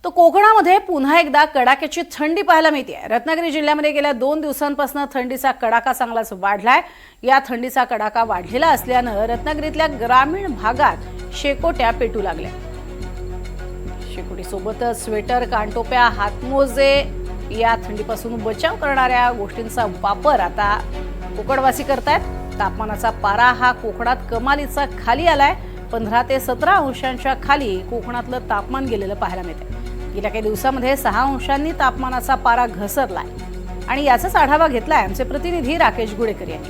तो कोकणामध्ये पुन्हा एकदा कडाक्याची थंडी पाहायला मिळते। रत्नागिरी जिल्ह्यामध्ये गेल्या 2 दिवसांपासून थंडीचा कडाका चांगलाच वाढलाय। या थंडीचा कडाका वाढलेला असल्यानं रत्नागिरीतल्या ग्रामीण भागात शेकोट्या पेटू लागल्या। शेकोटीसोबतच स्वेटर, कानटोप्या, हातमोजे या थंडीपासून बचाव करणाऱ्या गोष्टींचा वापर आता कोकणवासी करतायत। तापमानाचा पारा हा कोकणात कमालीचा खाली आलाय। 15 ते 17 अंशांच्या खाली कोकणातलं तापमान गेलेलं पाहायला मिळतंय। गेल्या काही दिवसांमध्ये 6 अंशांनी तापमानाचा पारा घसरलाय आणि याचाच आढावा घेतलाय आमचे प्रतिनिधी राकेश गुडेकर यांनी।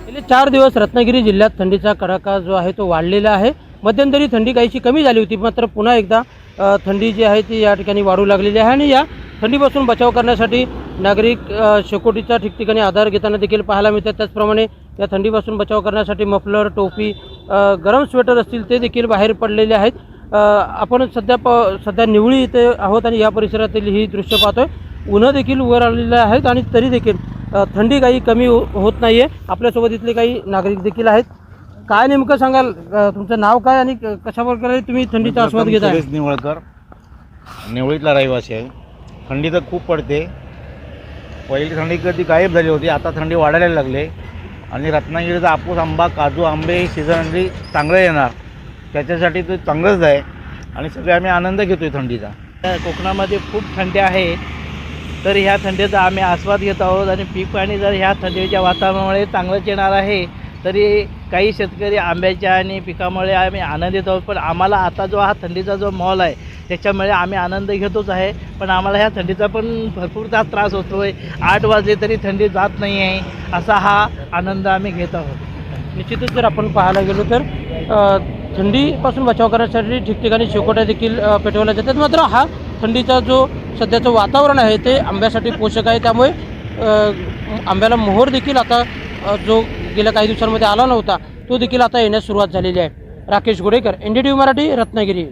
गेले 4 दिवस रत्नागिरी जिल्ह्यात थंडीचा कडाका जो आहे तो वाढलेला आहे। मध्यंतरी थंडी काहीशी कमी झाली होती, मात्र पुन्हा एकदा थंडी जी आहे ती या ठिकाणी वाढू लागलेली आहे आणि या थंडीपासून बचाव करण्यासाठी नागरिक शेकोटीचा ठिकठिकाणी आधार घेताना देखील पाहायला मिळतात। त्याचप्रमाणे या थंडीपासून बचाव करण्यासाठी मफलर, टोपी, गरम स्वेटर असतील ते देखील बाहेर पडलेले आहेत। आपण सध्या निवळी इथे आहोत आणि या परिसरातील ही दृश्य पाहतोय। उन्ह देखील वर आलेले आहेत आणि तरी देखील थंडी काही कमी होत नाही आहे। आपल्यासोबत इथले काही नागरिक देखील आहेत। काय नेमकं सांगाल, तुमचं नाव काय आणि कशा प्रकारे तुम्ही थंडीचा आस्वाद घेत आहे? निवळकर, निवळीतला रहिवासी आहे। थंडी तर खूप पडते। पहिली थंडी कधी गायब झाली होती, आता थंडी वाढायला लागले आणि रत्नागिरीचा हापूस आंबा, काजू आंबे सीझन चांगलं येणार, त्याच्यासाठी तर चांगलंच आहे आणि सगळे आम्ही आनंद घेतोय थंडीचा। कोकणामध्ये खूप थंडी आहे, तर ह्या थंडीचा आम्ही आस्वाद घेत आहोत आणि पीक पाणी जर ह्या थंडीच्या वातावरणामुळे चांगलंच येणार आहे। तरी काही शेतकरी आंब्याच्या आणि पिकामुळे आम्ही आनंदित आहोत, पण आम्हाला आता जो हा थंडीचा जो माहोल आहे त्याच्यामुळे आम्ही आनंद घेतोच आहे, पण आम्हाला ह्या थंडीचा पण भरपूर त्रास होतो आहे। 8 वाजले तरी थंडी जात नाही आहे, असा हा आनंद आम्ही घेत आहोत। निश्चितच जर आपण पाहायला गेलो तर थंडीपासून बचाव करण्यासाठी ठिकठिकाणी शेकोट्या देखील पेटवल्या जातात। मात्र हा थंडीचा जो सध्याचं वातावरण आहे ते आंब्यासाठी पोषक आहे, त्यामुळे आंब्याला मोहर देखील आता जो गेल्या काही दिवसांमध्ये आला नव्हता तो देखील आता येण्यास सुरुवात झालेली आहे। राकेश गुडेकर, NDTV मराठी, रत्नागिरी।